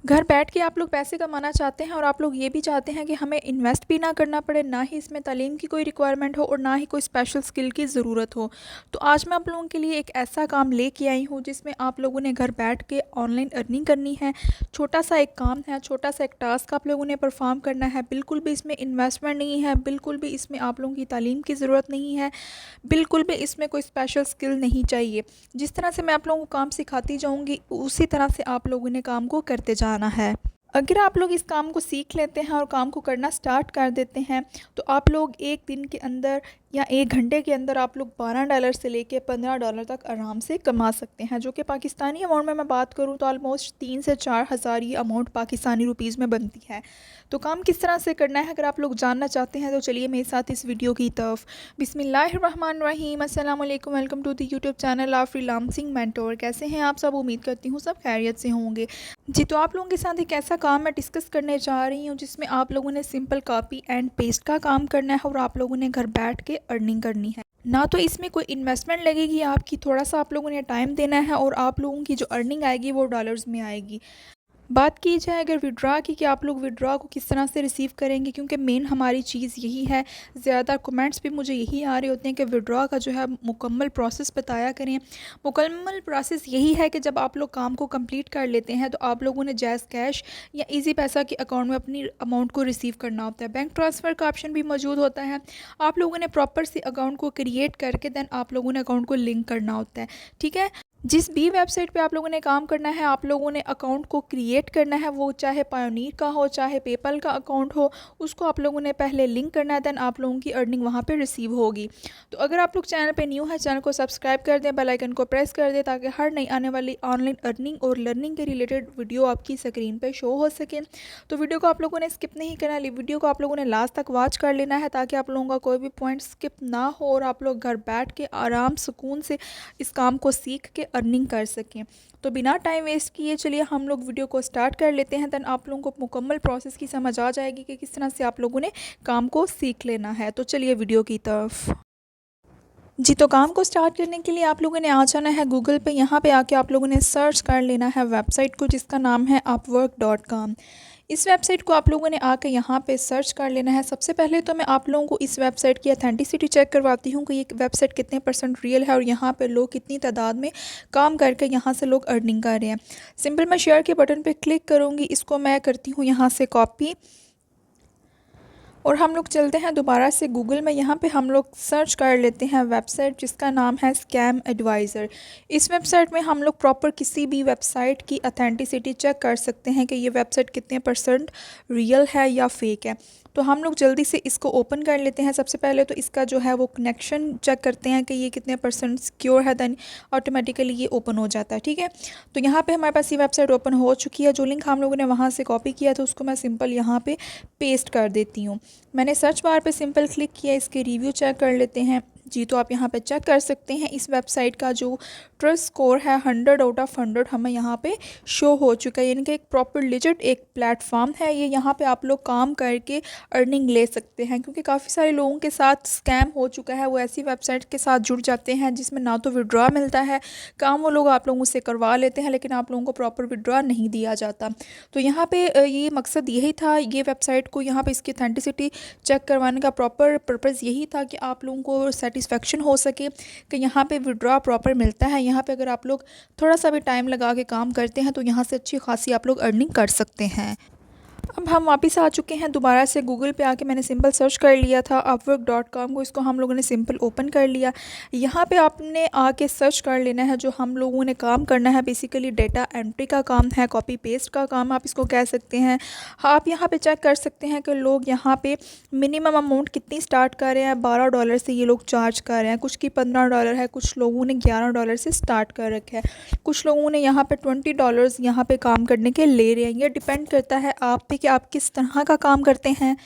घर बैठ के आप लोग पैसे कमाना चाहते हैं और आप लोग ये भी चाहते हैं कि हमें इन्वेस्ट भी ना करना पड़े, ना ही इसमें तालीम की कोई रिक्वायरमेंट हो और ना ही कोई स्पेशल स्किल की ज़रूरत हो। तो आज मैं आप लोगों के लिए एक ऐसा काम लेके आई हूँ जिसमें आप लोगों ने घर बैठ के ऑनलाइन अर्निंग करनी है। छोटा सा एक काम है, छोटा सा एक टास्क आप लोगों ने परफॉर्म करना है। बिल्कुल भी इसमें इन्वेस्टमेंट नहीं है, बिल्कुल भी इसमें आप लोगों की तालीम की ज़रूरत नहीं है, बिल्कुल भी इसमें कोई स्पेशल स्किल नहीं चाहिए। जिस तरह से मैं आप लोगों को काम सिखाती जाऊँगी उसी तरह से आप लोगों ने काम को करते जाना है। अगर आप लोग इस काम को सीख लेते हैं और काम को करना स्टार्ट कर देते हैं तो आप लोग एक दिन के अंदर या एक घंटे के अंदर आप लोग $12 से लेके $15 तक आराम से कमा सकते हैं, जो कि पाकिस्तानी अमाउंट में मैं बात करूं तो ऑलमोस्ट 3 से 4 हज़ार ये अमाउंट पाकिस्तानी रुपीज़ में बनती है। तो काम किस तरह से करना है अगर आप लोग जानना चाहते हैं तो चलिए मेरे साथ इस वीडियो की तरफ। बिस्मिल्लाहिर्रहमानिर्रहीम, अस्सलाम वालेकुम, welcome to the YouTube channel of freelancing mentor. कैसे हैं आप सब? उम्मीद करती हूँ सब खैरियत से होंगे। जी, तो आप लोगों के साथ एक ऐसा काम मैं डिस्कस करने जा रही हूँ जिसमें आप लोगों ने सिंपल कॉपी एंड पेस्ट का काम करना है और आप लोगों ने घर बैठ के अर्निंग करनी है। ना तो इसमें कोई इन्वेस्टमेंट लगेगी आपकी, थोड़ा सा आप लोगों ने टाइम देना है और आप लोगों की जो अर्निंग आएगी वो डॉलर्स में आएगी। बात की जाए अगर विड्रॉ की कि आप लोग विड्रॉ को किस तरह से रिसीव करेंगे, क्योंकि मेन हमारी चीज़ यही है। ज़्यादा कमेंट्स भी मुझे यही आ रहे होते हैं कि विड्रॉ का जो है मुकम्मल प्रोसेस बताया करें। मुकम्मल प्रोसेस यही है कि जब आप लोग काम को कंप्लीट कर लेते हैं तो आप लोगों ने जैज़ कैश या इजी पैसा के अकाउंट में अपनी अमाउंट को रिसीव करना होता है। बैंक ट्रांसफ़र का ऑप्शन भी मौजूद होता है। आप लोगों ने प्रॉपर से अकाउंट को क्रिएट करके दैन आप लोगों ने अकाउंट को लिंक करना होता है। ठीक है, जिस भी वेबसाइट पे आप लोगों ने काम करना है आप लोगों ने अकाउंट को क्रिएट करना है, वो चाहे पायोनीर का हो चाहे पेपल का अकाउंट हो, उसको आप लोगों ने पहले लिंक करना है, दैन आप लोगों की अर्निंग वहाँ पे रिसीव होगी। तो अगर आप लोग चैनल पे न्यू है, चैनल को सब्सक्राइब कर दें, बेल आइकन को प्रेस कर दें ताकि हर नई आने वाली ऑनलाइन अर्निंग और लर्निंग के रिलेटेड वीडियो आपकी स्क्रीन पर शो हो सके। तो वीडियो को आप लोगों ने स्किप नहीं करना, वीडियो को आप लोगों ने लास्ट तक वॉच कर लेना है ताकि आप लोगों का कोई भी पॉइंट स्किप ना हो और आप लोग घर बैठ के आराम सुकून से इस काम को सीख के अर्निंग कर सकें। तो बिना टाइम वेस्ट किए चलिए हम लोग वीडियो को स्टार्ट कर लेते हैं। दैन आप लोगों को मुकम्मल प्रोसेस की समझ आ जाएगी कि किस तरह से आप लोगों ने काम को सीख लेना है। तो चलिए वीडियो की तरफ। जी, तो काम को स्टार्ट करने के लिए आप लोगों ने आ जाना है गूगल पे। यहाँ पे आके आप लोगों ने सर्च कर लेना है वेबसाइट को जिसका नाम है upwork.com। इस वेबसाइट को आप लोगों ने आकर यहाँ पे सर्च कर लेना है। सबसे पहले तो मैं आप लोगों को इस वेबसाइट की ऑथेंटिसिटी चेक करवाती हूँ कि ये वेबसाइट कितने % रियल है और यहाँ पे लोग कितनी तादाद में काम करके यहाँ से लोग अर्निंग कर रहे हैं। सिंपल मैं शेयर के बटन पे क्लिक करूँगी, इसको मैं करती हूँ यहाँ से कॉपी और हम लोग चलते हैं दोबारा से गूगल में। यहाँ पे हम लोग सर्च कर लेते हैं वेबसाइट जिसका नाम है स्कैम एडवाइज़र। इस वेबसाइट में हम लोग प्रॉपर किसी भी वेबसाइट की ऑथेंटिसिटी चेक कर सकते हैं कि ये वेबसाइट कितने % रियल है या फेक है। तो हम लोग जल्दी से इसको ओपन कर लेते हैं। सबसे पहले तो इसका जो है वो कनेक्शन चेक करते हैं कि ये कितने % सिक्योर है, दैन ऑटोमेटिकली ये ओपन हो जाता है। ठीक है, तो यहाँ पे हमारे पास ये वेबसाइट ओपन हो चुकी है। जो लिंक हम लोगों ने वहाँ से कॉपी किया था उसको मैं सिंपल यहाँ पे पेस्ट कर देती हूँ। मैंने सर्च बार पे सिंपल क्लिक किया, इसके रिव्यू चेक कर लेते हैं। जी, तो आप यहाँ पे चेक कर सकते हैं इस वेबसाइट का जो ट्रस्ट स्कोर है 100 आउट ऑफ 100 हमें यहाँ पे शो हो चुका है। यानी कि एक प्रॉपर लिजिट एक प्लेटफॉर्म है ये। यहाँ पे आप लोग काम करके अर्निंग ले सकते हैं, क्योंकि काफ़ी सारे लोगों के साथ स्कैम हो चुका है। वो ऐसी वेबसाइट के साथ जुड़ जाते हैं जिसमें ना तो विड्रॉ मिलता है, काम वो लोग आप लोगों से करवा लेते हैं लेकिन आप लोगों को प्रॉपर विड्रॉ नहीं दिया जाता। तो यहाँ पे ये मकसद यही था, ये वेबसाइट को यहाँ पे इसकी ऑथेंटिसिटी चेक करवाने का प्रॉपर पर्पज़ यही था कि आप लोगों को सेटिस्फेक्शन हो सके कि यहाँ पे विड्रॉ प्रॉपर मिलता है। यहाँ पे अगर आप लोग थोड़ा सा भी टाइम लगा के काम करते हैं तो यहाँ से अच्छी खासी आप लोग अर्निंग कर सकते हैं। अब हम वापस आ चुके हैं दोबारा से गूगल पे आके। मैंने सिंपल सर्च कर लिया था upwork.com को, इसको हम लोगों ने सिंपल ओपन कर लिया। यहाँ पे आपने आके सर्च कर लेना है जो हम लोगों ने काम करना है। बेसिकली डेटा एंट्री का काम है, कॉपी पेस्ट का काम आप इसको कह सकते हैं। हाँ, आप यहाँ पे चेक कर सकते हैं कि लोग यहाँ पे मिनिमम अमाउंट कितनी स्टार्ट कर रहे हैं। $12 से ये लोग चार्ज कर रहे हैं, कुछ की $15 है, कुछ लोगों ने $11 से स्टार्ट कर रखा है, कुछ लोगों ने यहाँ पे $20 यहाँ पे काम करने के ले रहे हैं। ये डिपेंड करता है आप पे कि आप किस तरह का काम करते हैं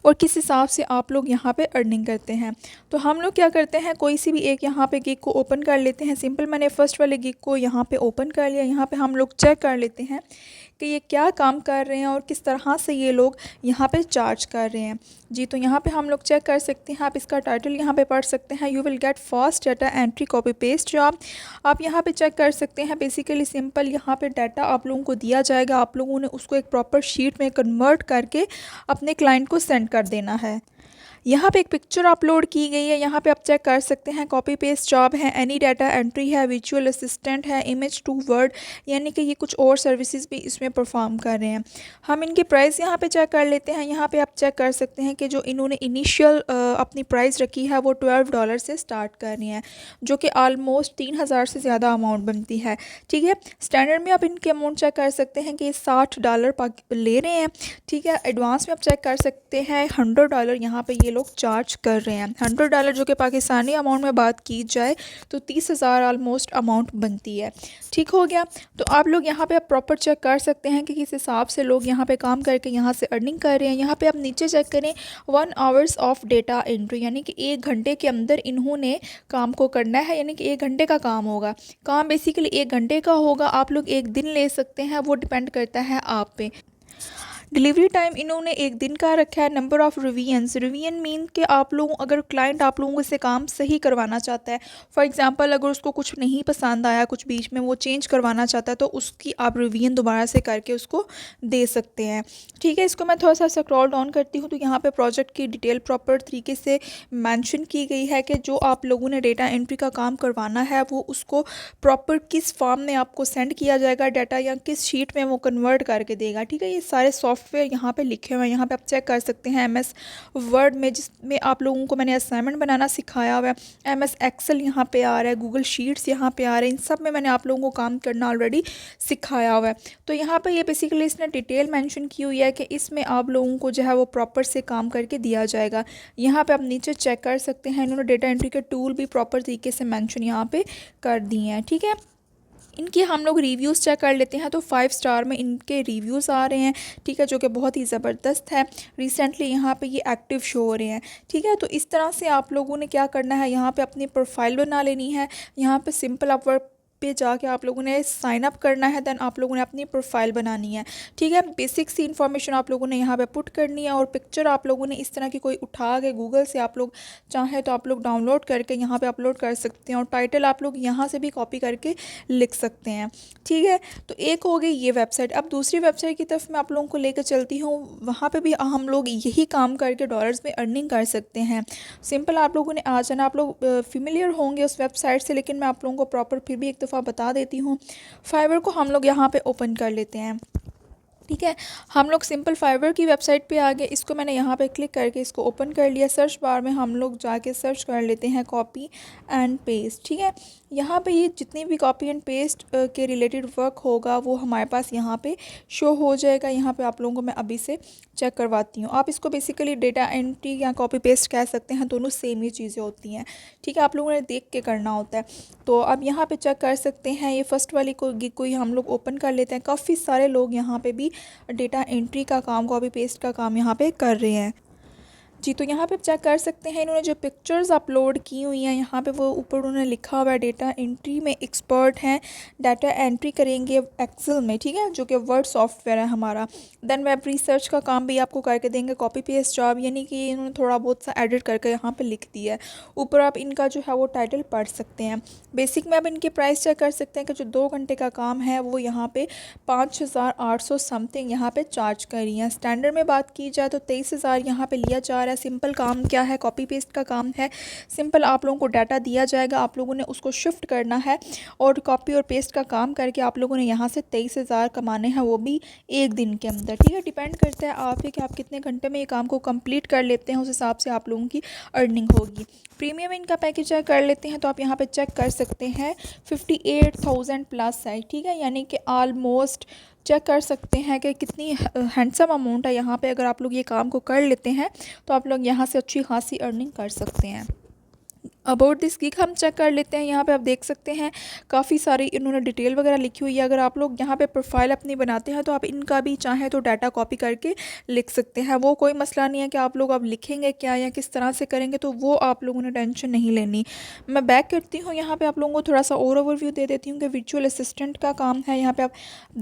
और किस हिसाब से आप लोग यहाँ पे अर्निंग करते हैं। तो हम लोग क्या करते हैं, कोई सी भी एक यहाँ पे गिग को ओपन कर लेते हैं। सिंपल मैंने फ़र्स्ट वाले गिग को यहाँ पे ओपन कर लिया। यहाँ पे हम लोग चेक कर लेते हैं कि ये क्या काम कर रहे हैं और किस तरह से ये लोग यहाँ पे चार्ज कर रहे हैं। जी तो यहाँ पे हम लोग चेक कर सकते हैं, आप इसका टाइटल यहाँ पे पढ़ सकते हैं, you will get fast data entry copy paste job. आप यहाँ पे चेक कर सकते हैं, बेसिकली सिंपल यहाँ पे डाटा आप लोगों को दिया जाएगा, आप लोगों ने उसको एक प्रॉपर शीट में कन्वर्ट करके अपने क्लाइंट को सेंड कर देना है। यहाँ पे एक पिक्चर अपलोड की गई है, यहाँ पे आप चेक कर सकते हैं, कॉपी पेस्ट जॉब है, एनी डाटा एंट्री है, विजुअल असिस्टेंट है, इमेज टू वर्ड, यानी कि ये कुछ और सर्विसेज भी इसमें परफॉर्म कर रहे हैं। हम इनकी प्राइस यहाँ पे चेक कर लेते हैं। यहाँ पे आप चेक कर सकते हैं कि जो इन्होंने इनिशियल अपनी प्राइस रखी है वो $12 से स्टार्ट कर रही हैं, जो कि आलमोस्ट 3000 से ज़्यादा अमाउंट बनती है। ठीक है, स्टैंडर्ड में आप इनके अमाउंट चेक कर सकते हैं कि ये $60 ले रहे हैं। ठीक है, एडवांस में आप चेक कर सकते हैं $100 यहाँ पे लोग चार्ज कर रहे हैं। $100 जो कि पाकिस्तानी अमाउंट में बात की जाए तो 30,000 ऑलमोस्ट अमाउंट बनती है। ठीक हो गया, तो आप लोग यहाँ पे आप प्रॉपर चेक कर सकते हैं कि किस हिसाब से लोग यहाँ पे काम करके यहाँ से अर्निंग कर रहे हैं। यहाँ पे आप नीचे चेक करें 1 आवर्स ऑफ डेटा एंट्री, यानी कि 1 घंटे के अंदर इन्होंने काम को करना है, यानी कि 1 घंटे का काम होगा। काम बेसिकली 1 घंटे का होगा, आप लोग 1 दिन ले सकते हैं, वो डिपेंड करता है आप पे। डिलीवरी टाइम इन्होंने 1 दिन का रखा है। Number of revisions, revision mean कि आप लोगों अगर क्लाइंट आप लोगों से काम सही करवाना चाहता है, फॉर एग्जांपल अगर उसको कुछ नहीं पसंद आया, कुछ बीच में वो चेंज करवाना चाहता है, तो उसकी आप रिवीजन दोबारा से करके उसको दे सकते हैं। ठीक है, इसको मैं थोड़ा सा स्क्रॉल डाउन करती हूँ तो यहाँ पे प्रोजेक्ट की डिटेल प्रॉपर तरीके से मेंशन की गई है कि जो आप लोगों ने डेटा एंट्री का काम करवाना है वो उसको प्रॉपर किस फॉर्म में आपको सेंड किया जाएगा डाटा, या किस शीट में वो कन्वर्ट करके देगा। ठीक है, ये सारे सॉफ्टवेयर यहाँ पे लिखे हुए हैं। यहाँ पे आप चेक कर सकते हैं MS वर्ड में, जिसमें आप लोगों को मैंने असाइनमेंट बनाना सिखाया हुआ है। MS एक्सेल यहाँ पे आ रहा है, गूगल शीट्स यहाँ पे आ रहे हैं, इन सब में मैंने आप लोगों को काम करना ऑलरेडी सिखाया हुआ है। तो यहाँ पे ये बेसिकली इसने डिटेल मेंशन की हुई है कि इसमें आप लोगों को जो है वो प्रॉपर से काम करके दिया जाएगा। यहाँ पे आप नीचे चेक कर सकते हैं, इन्होंने डेटा एंट्री के टूल भी प्रॉपर तरीके से मेंशन यहाँ पे कर दिए हैं। ठीक है, इनके हम लोग रिव्यूज़ चेक कर लेते हैं तो 5 स्टार में इनके रिव्यूज़ आ रहे हैं। ठीक है, जो कि बहुत ही ज़बरदस्त है। रिसेंटली यहाँ पे ये एक्टिव शो हो रहे हैं। ठीक है, तो इस तरह से आप लोगों ने क्या करना है, यहाँ पे अपनी प्रोफाइल बना लेनी है। यहाँ पे सिंपल अपवर्क पे जाके आप लोगों ने साइन अप करना है, देन आप लोगों ने अपनी प्रोफाइल बनानी है। ठीक है, बेसिक सी इन्फॉर्मेशन आप लोगों ने यहाँ पे पुट करनी है, और पिक्चर आप लोगों ने इस तरह की कोई उठा के गूगल से आप लोग चाहे तो आप लोग डाउनलोड करके यहाँ पे अपलोड कर सकते हैं, और टाइटल आप लोग यहाँ से भी कॉपी करके लिख सकते हैं। ठीक है, तो एक हो गई ये वेबसाइट। अब दूसरी वेबसाइट की तरफ मैं आप लोगों को लेकर चलती हूँ, वहाँ पर भी हम लोग यही काम करके डॉलर्स में अर्निंग कर सकते हैं। सिंपल आप लोगों ने आ जाना, आप लोग फेमिलियर होंगे उस वेबसाइट से, लेकिन मैं आप लोगों को प्रॉपर फिर भी एक दफ़ा बता देती हूँ। फाइवर को हम लोग यहाँ पे ओपन कर लेते हैं। ठीक है, हम लोग सिंपल फाइवर की वेबसाइट पे आ गए। इसको मैंने यहाँ पे क्लिक करके इसको ओपन कर लिया। सर्च बार में हम लोग जाके सर्च कर लेते हैं कॉपी एंड पेस्ट। ठीक है, यहाँ पे ये जितनी भी कॉपी एंड पेस्ट के रिलेटेड वर्क होगा वो हमारे पास यहाँ पे शो हो जाएगा। यहाँ पे आप लोगों को मैं अभी से चेक करवाती हूँ। आप इसको बेसिकली डेटा एंट्री या कॉपी पेस्ट कह सकते हैं, दोनों सेम ही चीज़ें होती हैं। ठीक है, आप लोगों ने देख के करना होता है। तो अब यहाँ पे चेक कर सकते हैं, ये फर्स्ट वाली कोई हम लोग ओपन कर लेते हैं। काफ़ी सारे लोग यहाँ पे भी डेटा एंट्री का काम, कॉपी पेस्ट का काम यहाँ पे कर रहे हैं। जी, तो यहाँ पे चेक कर सकते हैं, इन्होंने जो पिक्चर्स अपलोड की हुई हैं यहाँ पे वो ऊपर उन्होंने लिखा हुआ है डेटा एंट्री में एक्सपर्ट हैं, डाटा एंट्री करेंगे एक्सेल में। ठीक है, जो कि वर्ड सॉफ्टवेयर है हमारा। देन वेब रिसर्च का काम भी आपको करके देंगे। कॉपी पेस्ट जॉब, यानी कि इन्होंने थोड़ा बहुत सा एडिट करके यहाँ पर लिख दिया है। ऊपर आप इनका जो है वो टाइटल पढ़ सकते हैं। बेसिक में आप इनकी प्राइस चेक कर सकते हैं कि जो 2 घंटे का काम है वो यहाँ पर 5800 समथिंग यहाँ पर चार्ज कर रही हैं। स्टैंडर्ड में बात की जाए तो 23,000 यहाँ पर लिया जा रहा है। सिंपल काम क्या है, कॉपी पेस्ट का काम है। सिंपल आप लोगों को डाटा दिया जाएगा, आप लोगों ने उसको शिफ्ट करना है, और कॉपी और पेस्ट का काम करके आप लोगों ने यहाँ से 23,000 कमाने हैं, वो भी 1 दिन के अंदर। ठीक है, डिपेंड करता है आप ही कि आप कितने घंटे में ये काम को कंप्लीट कर लेते हैं, उस हिसाब से आप लोगों की अर्निंग होगी। प्रीमियम इनका पैकेज चेक कर लेते हैं तो आप यहाँ पर चेक कर सकते हैं 58,000 प्लस है। ठीक है, यानी कि ऑलमोस्ट चेक कर सकते हैं कि कितनी हैंडसम अमाउंट है यहाँ पे। अगर आप लोग ये काम को कर लेते हैं तो आप लोग यहाँ से अच्छी खासी अर्निंग कर सकते हैं। अबाउट दिस गिग हम चेक कर लेते हैं। यहाँ पे आप देख सकते हैं काफ़ी सारी इन्होंने डिटेल वगैरह लिखी हुई है। अगर आप लोग यहाँ पे प्रोफाइल अपनी बनाते हैं तो आप इनका भी चाहें तो डाटा कॉपी करके लिख सकते हैं। वो कोई मसला नहीं है कि आप लोग अब लिखेंगे क्या या किस तरह से करेंगे, तो वो आप लोगों ने टेंशन नहीं लेनी। मैं बैक करती हूँ, यहाँ पर आप लोगों को थोड़ा सा और ओवरव्यू दे देती हूँ कि वर्चुअल असिस्टेंट का काम है। यहाँ पर आप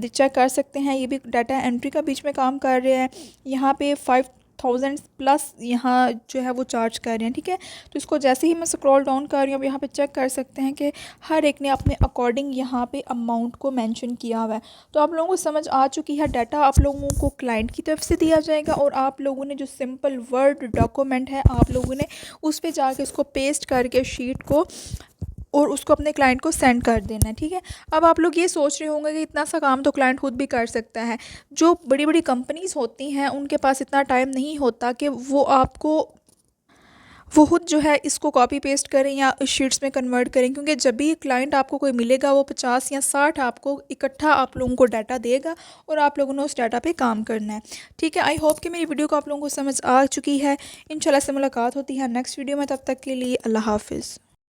चेक कर सकते हैं, ये भी डाटा एंट्री का बीच में काम कर रहे हैं। यहाँ पे 5000 प्लस यहाँ जो है वो चार्ज कर रहे हैं, ठीक है। तो इसको जैसे ही मैं स्क्रॉल डाउन कर रही हूँ, अब यहाँ पे चेक कर सकते हैं कि हर एक ने अपने अकॉर्डिंग यहाँ पे अमाउंट को मेंशन किया हुआ है। तो आप लोगों को समझ आ चुकी है, डाटा आप लोगों को क्लाइंट की तरफ से दिया जाएगा और आप लोगों ने जो सिंपल वर्ड डॉक्यूमेंट है आप लोगों ने उस पर जाके उसको पेस्ट करके शीट को और उसको अपने क्लाइंट को सेंड कर देना है, ठीक है। अब आप लोग ये सोच रहे होंगे कि इतना सा काम तो क्लाइंट खुद भी कर सकता है। जो बड़ी बड़ी कंपनीज़ होती हैं उनके पास इतना टाइम नहीं होता कि वो खुद जो है इसको कॉपी पेस्ट करें या शीट्स में कन्वर्ट करें, क्योंकि जब भी क्लाइंट आपको कोई मिलेगा वो 50 या 60 आपको इकट्ठा आप लोगों को डाटा देगा और आप लोगों ने उस डाटा पे काम करना है, ठीक है। आई होप कि मेरी वीडियो को आप लोगों को समझ आ चुकी है। इंशाल्लाह से मुलाकात होती है नेक्स्ट वीडियो में, तब तक के लिए अल्लाह हाफिज़।